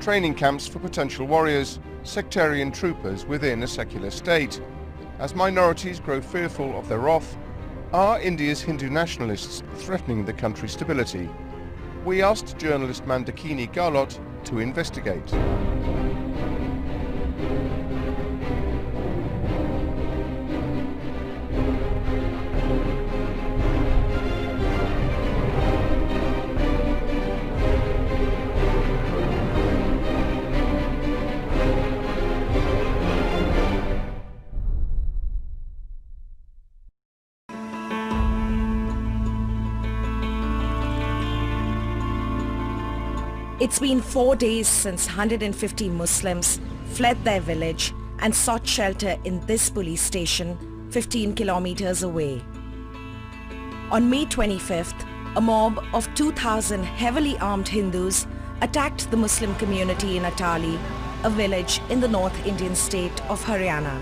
training camps for potential warriors, sectarian troopers within a secular state. As minorities grow fearful of their wrath, are India's Hindu nationalists threatening the country's stability? We asked journalist Mandakini Garlot to investigate. It's been 4 days since 150 Muslims fled their village and sought shelter in this police station 15 kilometers away. On May 25th, a mob of 2,000 heavily armed Hindus attacked the Muslim community in Atali, a village in the North Indian state of Haryana.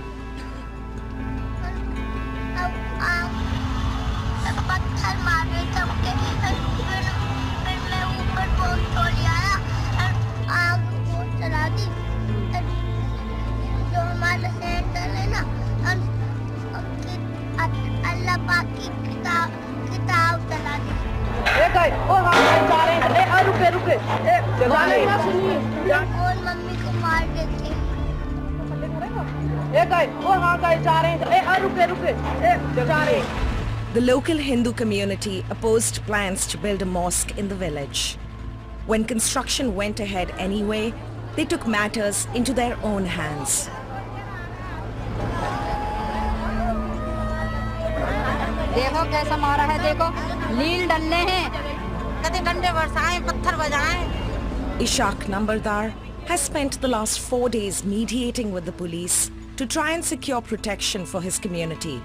The local Hindu community opposed plans to build a mosque in the village. When construction went ahead anyway, they took matters into their own hands. देखो कैसा मारा है देखो लील डलने हैं कभी डंडे बरसाएं पत्थर बजाएं. Ishaq Nambardar has spent the last 4 days mediating with the police to try and secure protection for his community.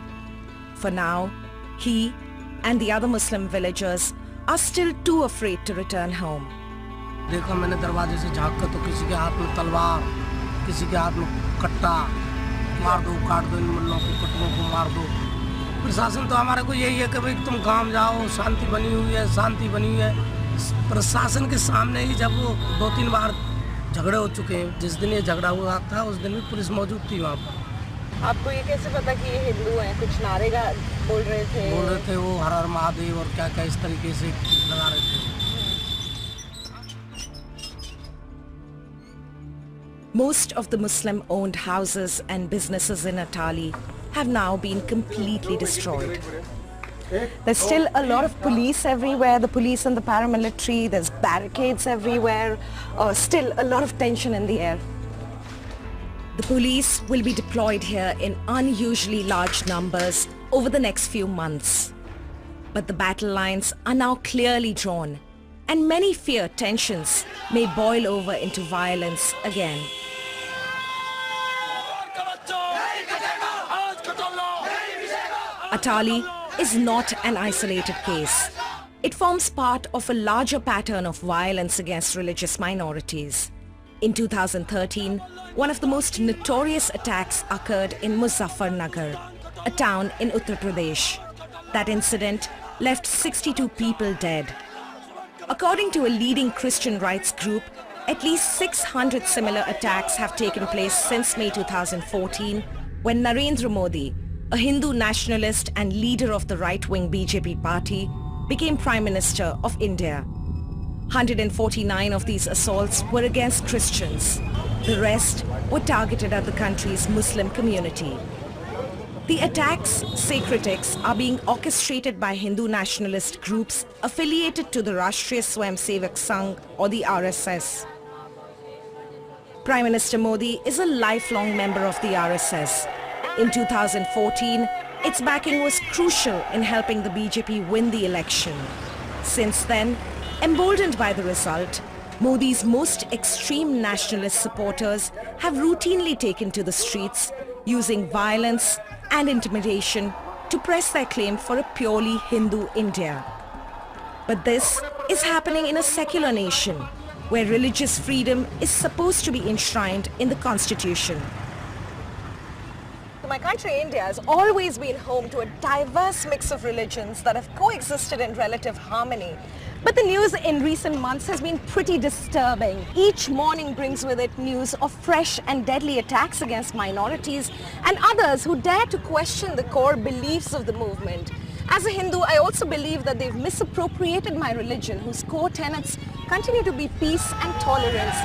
For now, he and the other Muslim villagers are still too afraid to return home. देखो मैंने दरवाजे से झाँक कर तो किसी के हाथ में तलवार, किसी के हाथ में कट्टा, मार दो, काट दो, इन मुल्लों को, कटुओं को मार दो. प्रशासन तो हमारे को यही है कि भाई तुम गांव जाओ, शांति बनी हुई है, शांति बनी हुई है. प्रशासन के सामने ही जब वो 2-3 बार झगड़े हो चुके हैं, जिस दिन ये झगड़ा हुआ था उस दिन भी पुलिस मौजूद थी वहाँ पर. आपको ये कैसे पता कि ये हिंदू हैं? कुछ नारे बोल रहे थे वो हर हर महादेव और क्या क्या इस तरीके से लगा रहे थे. Most of the Muslim-owned houses and businesses in Atali have now been completely destroyed. There's still a lot of police everywhere, the police and the paramilitary, there's barricades everywhere, still a lot of tension in the air. The police will be deployed here in unusually large numbers over the next few months. But the battle lines are now clearly drawn, and many fear tensions may boil over into violence again. Atali is not an isolated case. It forms part of a larger pattern of violence against religious minorities. In 2013, one of the most notorious attacks occurred in Muzaffarnagar, a town in Uttar Pradesh. That incident left 62 people dead. According to a leading Christian rights group, at least 600 similar attacks have taken place since May 2014, when Narendra Modi, a Hindu nationalist and leader of the right-wing BJP party, became Prime Minister of India. 149 of these assaults were against Christians. The rest were targeted at the country's Muslim community. The attacks, say critics, are being orchestrated by Hindu nationalist groups affiliated to the Rashtriya Swayamsevak Sangh or the RSS. Prime Minister Modi is a lifelong member of the RSS. In 2014, its backing was crucial in helping the BJP win the election. Since then, emboldened by the result, Modi's most extreme nationalist supporters have routinely taken to the streets, using violence and intimidation to press their claim for a purely Hindu India. But this is happening in a secular nation, where religious freedom is supposed to be enshrined in the constitution. My country, India, has always been home to a diverse mix of religions that have coexisted in relative harmony. But the news in recent months has been pretty disturbing. Each morning brings with it news of fresh and deadly attacks against minorities and others who dare to question the core beliefs of the movement. As a Hindu, I also believe that they've misappropriated my religion, whose core tenets continue to be peace and tolerance.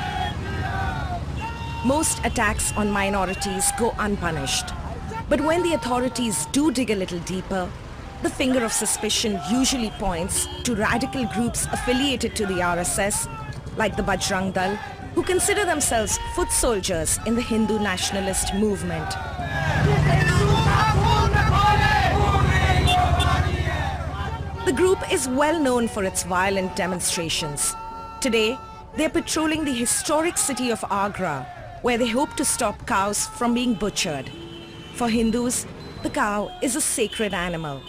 Most attacks on minorities go unpunished. But when the authorities do dig a little deeper, the finger of suspicion usually points to radical groups affiliated to the RSS, like the Bajrang Dal, who consider themselves foot soldiers in the Hindu nationalist movement. The group is well known for its violent demonstrations. Today, they are patrolling the historic city of Agra, where they hope to stop cows from being butchered. For Hindus, the cow is a sacred animal.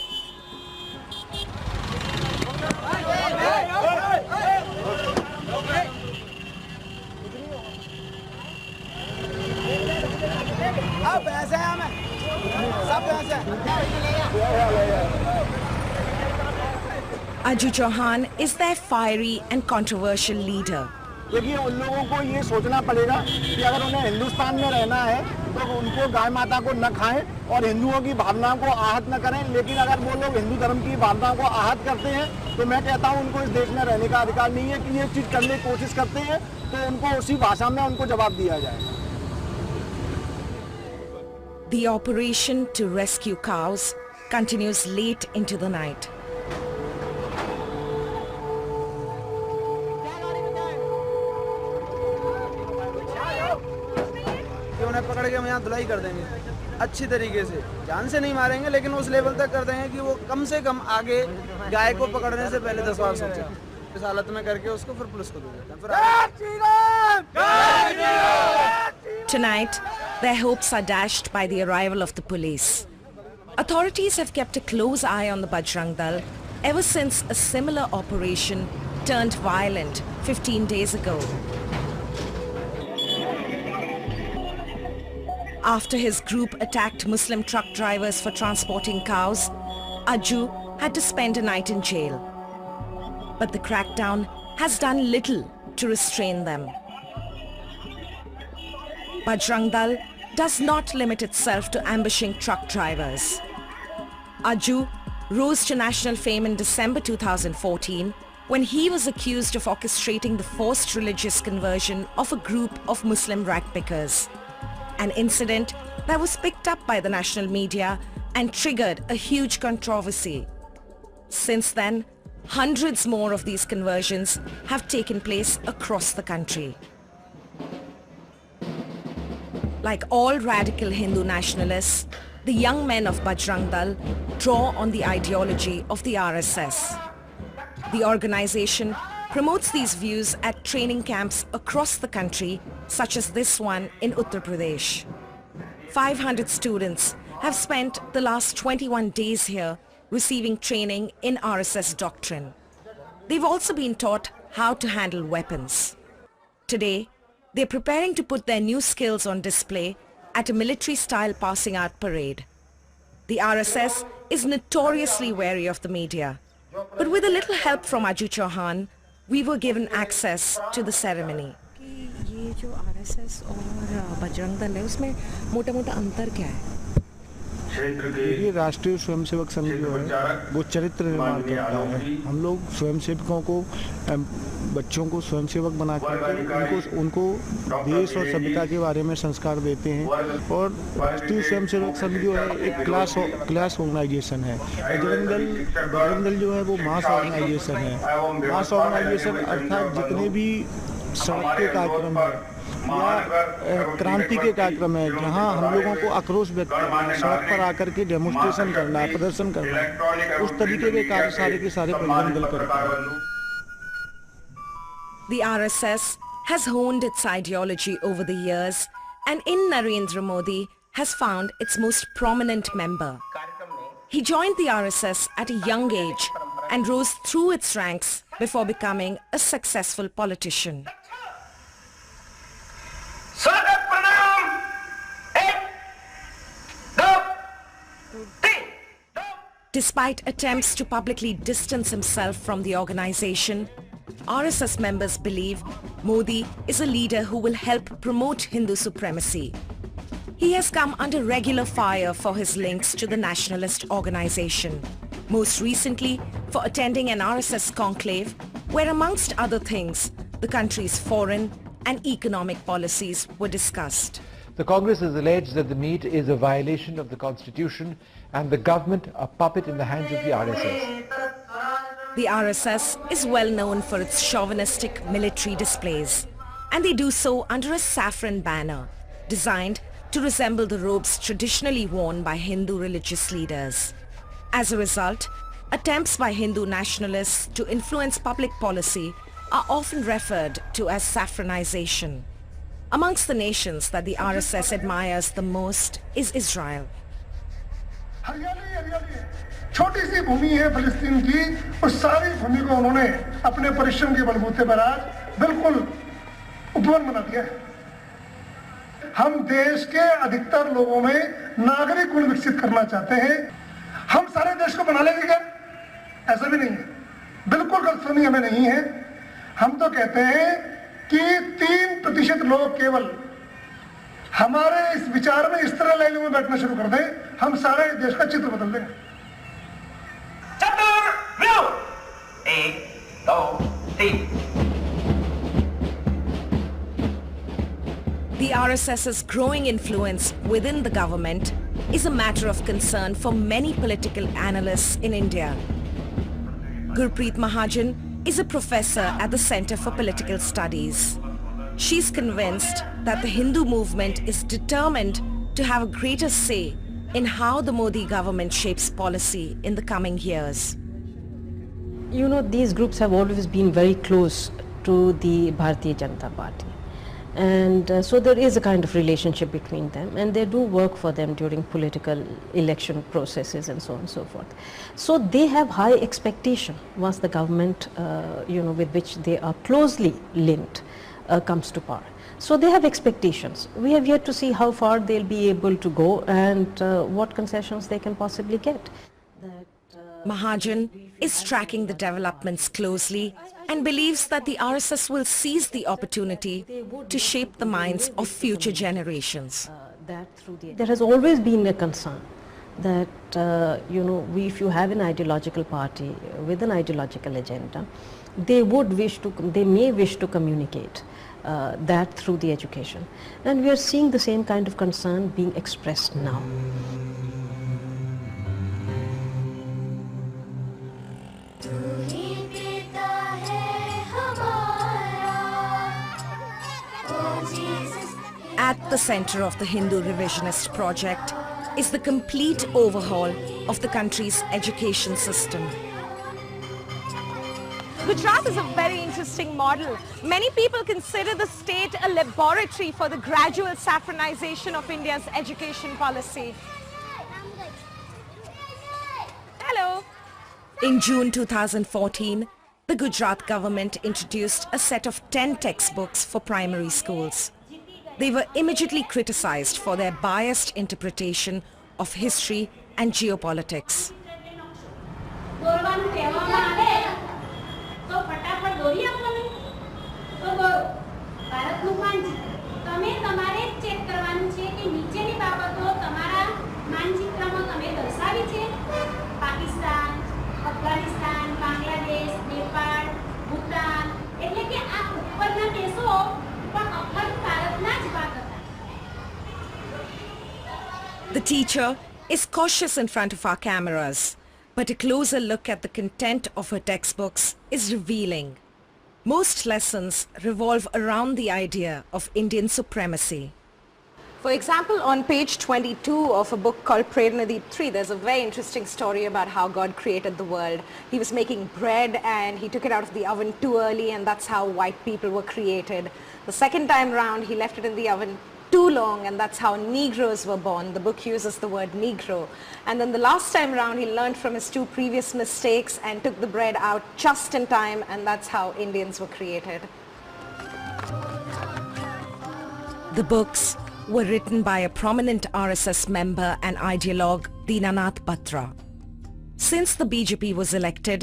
Aju Chauhan is their fiery and controversial leader. देखिए उन लोगों को ये सोचना पड़ेगा कि अगर उन्हें हिंदुस्तान में रहना है तो उनको गाय माता को न खाएं और हिंदुओं की भावनाओं को आहत न करें। लेकिन अगर वो लोग हिंदू धर्म की भावनाओं को आहत करते हैं तो मैं कहता हूं उनको इस देश में रहने का अधिकार नहीं है कि ये चीज करने की कोशिश करते हैं तो उनको उसी भाषा में उनको जवाब दिया जाए। The operation to rescue cows continues late into the night. उन्हें पकड़ के हम यहाँ धुलाई कर देंगे अच्छी तरीके से, जान से नहीं मारेंगे लेकिन उस लेवल तक कर देंगे कि वो कम से कम आगे गाय को पकड़ने से पहले 10 बार सोचे। इस हालत में करके उसको फिर पुलिस को दे देते हैं। Tonight, their hopes are dashed by the arrival of the police. Authorities have kept a close eye on the Bajrang Dal ever since a similar operation turned violent 15 days ago. After his group attacked Muslim truck drivers for transporting cows, Aju had to spend a night in jail. But the crackdown has done little to restrain them. Bajrang Dal does not limit itself to ambushing truck drivers. Aju rose to national fame in December 2014 when he was accused of orchestrating the forced religious conversion of a group of Muslim ragpickers. An incident that was picked up by the national media and triggered a huge controversy. Since then, hundreds more of these conversions have taken place across the country. Like all radical Hindu nationalists, the young men of Bajrang Dal draw on the ideology of the RSS. The organization promotes these views at training camps across the country, such as this one in Uttar Pradesh. 500 students have spent the last 21 days here receiving training in RSS doctrine. They've also been taught how to handle weapons. Today, they're preparing to put their new skills on display at a military-style passing out parade. The RSS is notoriously wary of the media, but with a little help from Aju Chauhan, we were given access to the ceremony. ये जो RSS और बजरंग दल है उसमें मोटा-मोटा अंतर क्या है? ये राष्ट्रीय स्वयंसेवक संघ जो है वो चरित्र निर्माण करता है। हम लोग स्वयंसेवकों को बच्चों को स्वयंसेवक बना कर उनको देश और सभ्यता के बारे में संस्कार देते हैं। और राष्ट्रीय स्वयंसेवक संघ जो है एक क्लास ऑर्गेनाइजेशन है। बजरंग दल जो है वो मास ऑर्गेनाइजेशन है। मास ऑर्गेनाइजेशन अर्थात जितने भी सड़क के कार्यक्रम है या क्रांति के कार्यक्रम है जहां हम लोगों को आक्रोश व्यक्त करना है, सड़क पर आकर के डेमोन्स्ट्रेशन करना है, प्रदर्शन करना है, उस तरीके के कार्य सारे के सारे बजरंग दल करते हैं। The RSS has honed its ideology over the years and in Narendra Modi has found its most prominent member. He joined the RSS at a young age and rose through its ranks before becoming a successful politician. Despite attempts to publicly distance himself from the organization, RSS members believe Modi is a leader who will help promote Hindu supremacy. He has come under regular fire for his links to the nationalist organization, most recently for attending an RSS conclave where, amongst other things, the country's foreign and economic policies were discussed. The Congress has alleged that the meet is a violation of the Constitution and the government a puppet in the hands of the RSS. The RSS is well known for its chauvinistic military displays, and they do so under a saffron banner designed to resemble the robes traditionally worn by Hindu religious leaders. As a result, attempts by Hindu nationalists to influence public policy are often referred to as saffronization. Amongst the nations that the RSS admires the most is Israel. छोटी सी भूमि है फिलिस्तीन की, उस सारी भूमि को उन्होंने अपने परिश्रम के बलबूते पर आज बिल्कुल उपवन बना दिया है। हम देश के अधिकतर लोगों में नागरिक गुण विकसित करना चाहते हैं। हम सारे देश को बना लेंगे क्या? ऐसा भी नहीं है, बिल्कुल गलतफहमी हमें नहीं है। हम तो कहते हैं कि 3% लोग केवल हमारे इस विचार में इस तरह लाइनों में बैठना शुरू कर दें, हम सारे देश का चित्र बदल देंगे। The RSS's growing influence within the government is a matter of concern for many political analysts in India. Gurpreet Mahajan is a professor at the Center for Political Studies. She's convinced that the Hindu movement is determined to have a greater say in how the Modi government shapes policy in the coming years. You know, these groups have always been very close to the Bharatiya Janata Party. And so there is a kind of relationship between them, and they do work for them during political election processes and so on and so forth. So they have high expectation once the government, with which they are closely linked, comes to power. So they have expectations. We have yet to see how far they'll be able to go and what concessions they can possibly get. Mahajan is tracking the developments closely and believes that the RSS will seize the opportunity to shape the minds of future generations. There has always been a concern that, if you have an ideological party with an ideological agenda, they may wish to communicate that through the education. And we are seeing the same kind of concern being expressed now. At the center of the Hindu revisionist project is the complete overhaul of the country's education system. Gujarat is a very interesting model. Many people consider the state a laboratory for the gradual saffronization of India's education policy. Hello. In June 2014, the Gujarat government introduced a set of 10 textbooks for primary schools. They were immediately criticized for their biased interpretation of history and geopolitics. The teacher is cautious in front of our cameras, but a closer look at the content of her textbooks is revealing. Most lessons revolve around the idea of Indian supremacy. For example, on page 22 of a book called Prerna 3, there's a very interesting story about how God created the world. He was making bread and he took it out of the oven too early, and that's how white people were created. The second time round, he left it in the oven too long, and that's how Negroes were born. The book uses the word Negro. And then the last time round, he learned from his 2 previous mistakes and took the bread out just in time, and that's how Indians were created. The books were written by a prominent RSS member and ideologue, Dinanath Batra. Since the BJP was elected,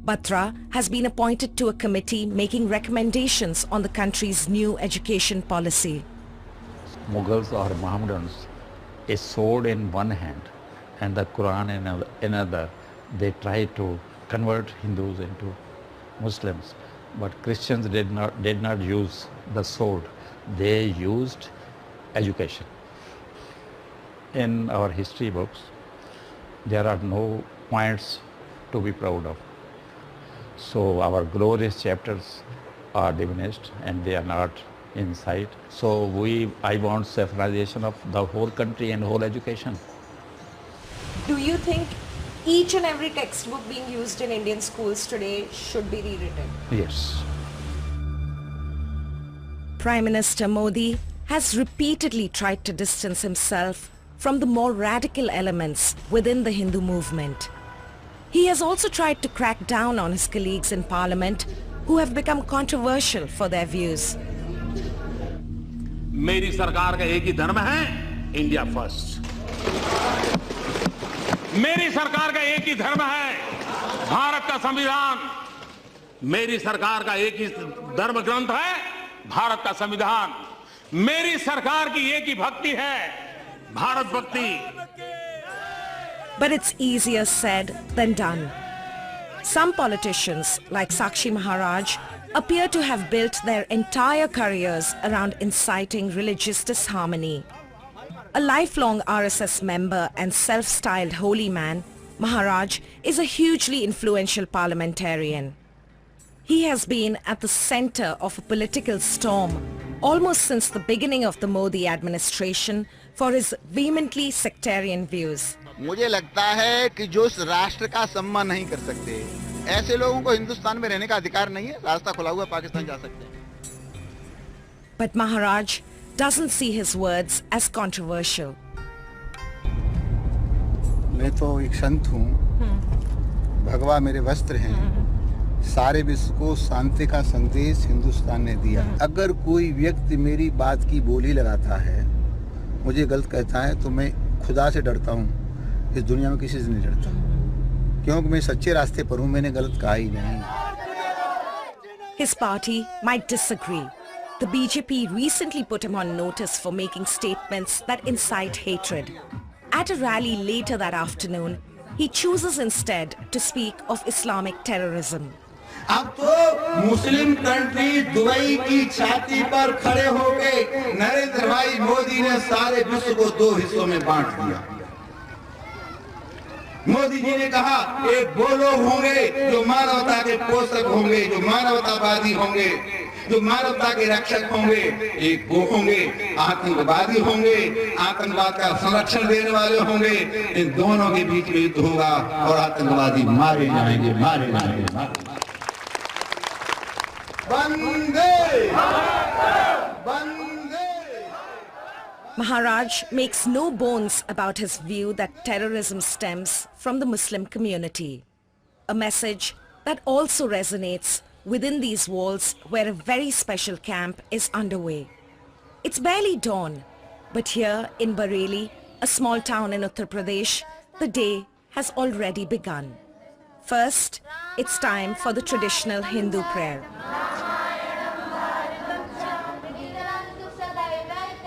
Batra has been appointed to a committee making recommendations on the country's new education policy. Mughals or Mohammedans, a sword in one hand and the Quran in another, they tried to convert Hindus into Muslims. But Christians did not use the sword. They used education. In our history books, there are no points to be proud of. So our glorious chapters are diminished and they are not in sight. So I want Saffronization of the whole country and whole education. Do you think each and every textbook being used in Indian schools today should be rewritten? Yes. Prime Minister Modi has repeatedly tried to distance himself from the more radical elements within the Hindu movement. He has also tried to crack down on his colleagues in parliament who have become controversial for their views. मेरी सरकार का एक ही धर्म है, India first. मेरी सरकार का एक ही धर्म है, भारत का संविधान। मेरी सरकार का एक ही धर्म ग्रंथ है, भारत का संविधान। मेरी सरकार की एक ही भक्ति है, भारत भक्ति। But it's easier said than done. Some politicians, like Sakshi Maharaj, appear to have built their entire careers around inciting religious disharmony. A lifelong RSS member and self-styled holy man, Maharaj is a hugely influential parliamentarian. He has been at the center of a political storm almost since the beginning of the Modi administration for his vehemently sectarian views. मुझे लगता है कि जो इस राष्ट्र का सम्मान नहीं कर सकते, ऐसे लोगों को हिंदुस्तान में रहने का अधिकार नहीं है, रास्ता खुला हुआ पाकिस्तान जा सकते हैं। But Maharaj doesn't see his words as controversial. मैं तो एक संत हूँ, भगवा मेरे वस्त्र हैं, सारे विश्व को शांति का संदेश हिंदुस्तान ने दिया। अगर कोई व्यक्ति मेरी बात की बोली लगाता है, मुझे गलत कहता है, तो मैं खुदा से डरता हूँ, इस दुनिया में किसी से नहीं डरता, क्योंकि मैं सच्चे रास्ते पर हूँ, मैंने गलत कहा ही नहीं। His party might disagree. The BJP recently put him on notice for making statements that incite hatred. At a rally later that afternoon, he chooses instead to speak of Islamic terrorism. अब तो Muslim country Dubai की छाती पर खड़े होके नरेंद्र भाई मोदी ने सारे विश्व को दो हिस्सों में बांट दिया। मोदी जी ने कहा एक वो लोग होंगे जो मानवता के पोषक होंगे, जो मानवतावादी होंगे, जो मानवता के रक्षक होंगे, एक वो होंगे आतंकवादी होंगे, आतंकवाद का संरक्षण देने वाले होंगे। इन दोनों के बीच में युद्ध होगा और आतंकवादी मारे जाएंगे, मारे जाएंगे। वंदे वंदे। Maharaj makes no bones about his view that terrorism stems from the Muslim community. A message that also resonates within these walls where a very special camp is underway. It's barely dawn, but here in Bareilly, a small town in Uttar Pradesh, the day has already begun. First, it's time for the traditional Hindu prayer.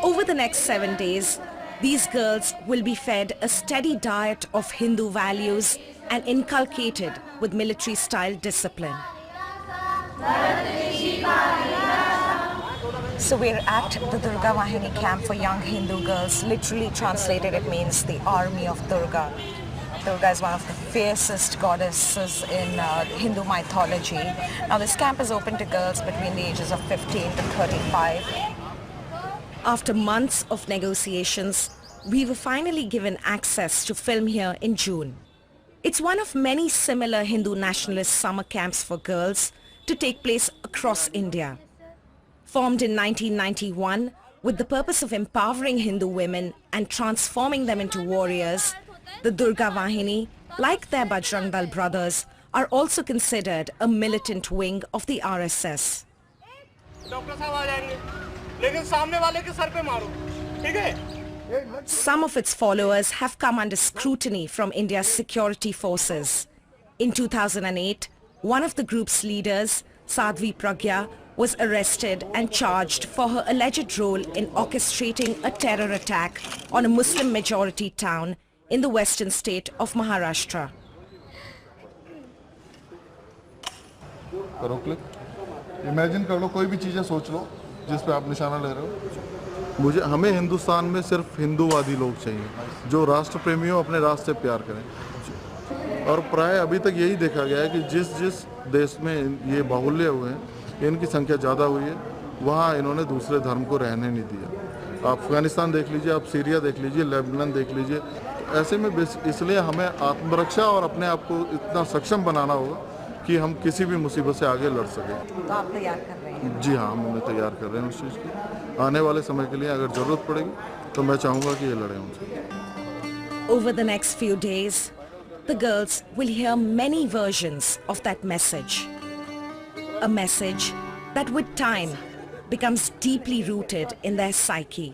Over the next 7 days, these girls will be fed a steady diet of Hindu values and inculcated with military-style discipline. So we're at the Durga Vahini camp for young Hindu girls. Literally translated, it means the army of Durga. Durga is one of the fiercest goddesses in Hindu mythology. Now this camp is open to girls between the ages of 15 to 35. After months of negotiations, we were finally given access to film here in June. It's one of many similar Hindu nationalist summer camps for girls to take place across India. Formed in 1991 with the purpose of empowering Hindu women and transforming them into warriors, the Durga Vahini, like their Bajrang Dal brothers, are also considered a militant wing of the RSS. लेकिन सामने वाले के sir पे मारो, ठीक है? Some of its followers have come under scrutiny from India's security forces. In 2008, one of the group's leaders, Sadhvi Pragya, was arrested and charged for her alleged role in orchestrating a terror attack on a Muslim-majority town in the western state of Maharashtra. करो click, imagine कर लो कोई भी चीज़ें सोच लो जिस पे आप निशाना ले रहे हो। हमें हिंदुस्तान में सिर्फ हिंदूवादी लोग चाहिए जो राष्ट्र प्रेमी हो, अपने राष्ट्र से प्यार करें। और प्राय अभी तक यही देखा गया है कि जिस जिस देश में ये बाहुल्य हुए हैं, इनकी संख्या ज़्यादा हुई है, वहाँ इन्होंने दूसरे धर्म को रहने नहीं दिया। आप अफगानिस्तान देख लीजिए, आप सीरिया देख लीजिए, लेबनान देख लीजिए। ऐसे में इसलिए हमें आत्मरक्षा और अपने आप को इतना सक्षम बनाना होगा कि हम किसी भी मुसीबत से आगे लड़ सकें। तो आप तैयार कर रहे हैं? जी हाँ, हम उन्हें तैयार कर रहे हैं उस चीज़ की। आने वाले समय के लिए अगर ज़रूरत पड़ेगी तो मैं चाहूँगा कि ये लड़ें उनसे। Over the next few days, the girls will hear many versions of that message. A message that with time becomes deeply rooted in their psyche.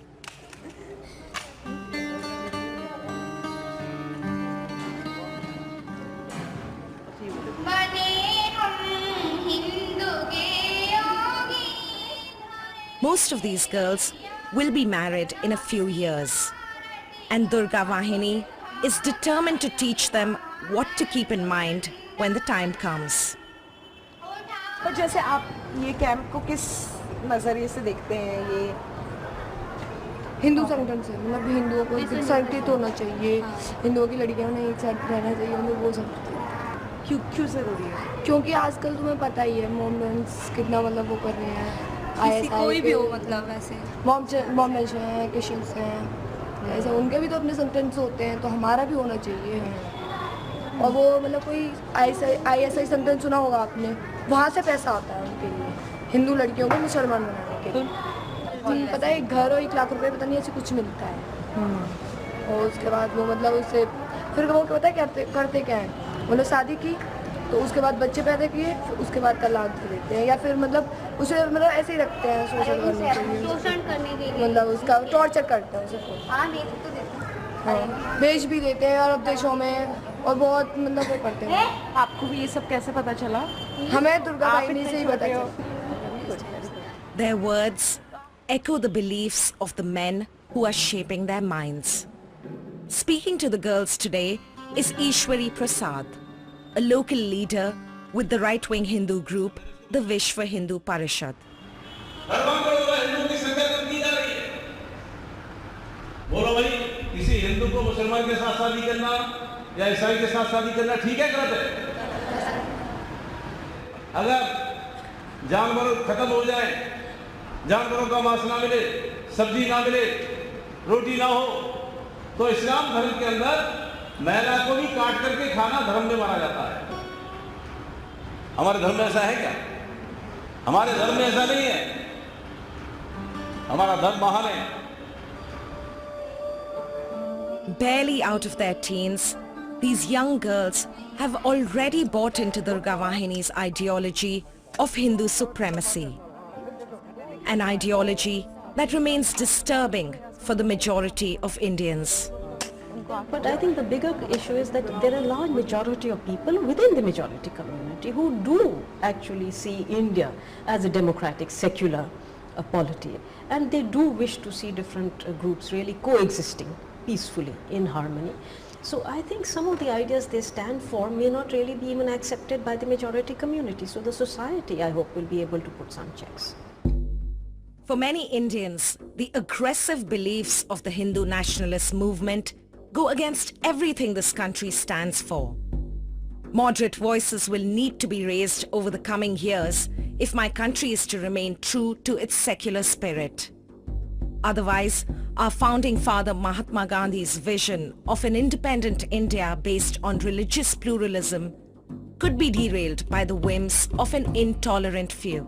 Most of these girls will be married in a few years, and Durga Vahini is determined to teach them what to keep in mind when the time comes. पर जैसे आप ये camp को किस नज़रिए से देखते हैं? ये हिंदू संगठन से, मतलब हिंदुओं को संगठित होना चाहिए, हिंदुओं की लड़कियों ने एक साथ रहना चाहिए, उन्हें वो सब क्यों ज़रूरी है? क्योंकि आजकल तुम्हें पता ही है मॉमडेंस कितना मतलब वो कर रहे हैं। कोई भी हो, मतलब वैसे मॉमडेंस हैं, क्रिश्चियंस हैं, ऐसे उनके भी तो अपने संगठन होते हैं, तो हमारा भी होना चाहिए। और वो मतलब कोई ISI संगठन सुना होगा आपने, वहाँ से पैसा आता है उनके लिए, हिंदू लड़कियों को मुसलमान बनाने के लिए। पता है, 1 घर और 1 लाख रुपए पता नहीं ऐसे कुछ मिलता है। और उसके बाद वो मतलब उससे फिर वो पता है करते क्या है, मतलब शादी की तो उसके बाद बच्चे पैदा किए, उसके बाद तलाक दे देते हैं, या फिर मतलब उसे मतलब ऐसे ही रखते हैं शोषण करने के लिए, मतलब उसका टॉर्चर करते हैं उसे, बेच भी देते हैं अरब देशों में, और बहुत मतलब वो करते हैं। आपको भी ये सब कैसे पता चला? हमें दुर्गा वाहिनी से ही पता चला। Their words echo the beliefs of the men who are shaping their minds. Speaking to the girls today is Ishwari Prasad, a local leader with the right-wing Hindu group, the Vishwa Hindu Parishad. बोलो भाई, किसी हिंदू को मुसलमान के साथ शादी करना या ईसाई के साथ शादी करना ठीक है, गलत है? अगर जानवर खत्म हो जाए, जानवरों का मांस ना मिले, सब्जी ना मिले, रोटी ना हो, तो इस्लाम धर्म के अंदर महिला को भी काट करके खाना धर्म में माना जाता है। हमारे धर्म में ऐसा है क्या? हमारे धर्म में ऐसा नहीं है। हमारा धर्म महान है। Barely out of their teens, these young girls have already bought into Durga Vahini's ideology of Hindu supremacy. An ideology that remains disturbing for the majority of Indians. But I think the bigger issue is that there are a large majority of people within the majority community who do actually see India as a democratic, secular polity. And they do wish to see different groups really coexisting peacefully in harmony. So I think some of the ideas they stand for may not really be even accepted by the majority community. So the society, I hope, will be able to put some checks. For many Indians, the aggressive beliefs of the Hindu nationalist movement go against everything this country stands for. Moderate voices will need to be raised over the coming years if my country is to remain true to its secular spirit. Otherwise, our founding father Mahatma Gandhi's vision of an independent India based on religious pluralism could be derailed by the whims of an intolerant few.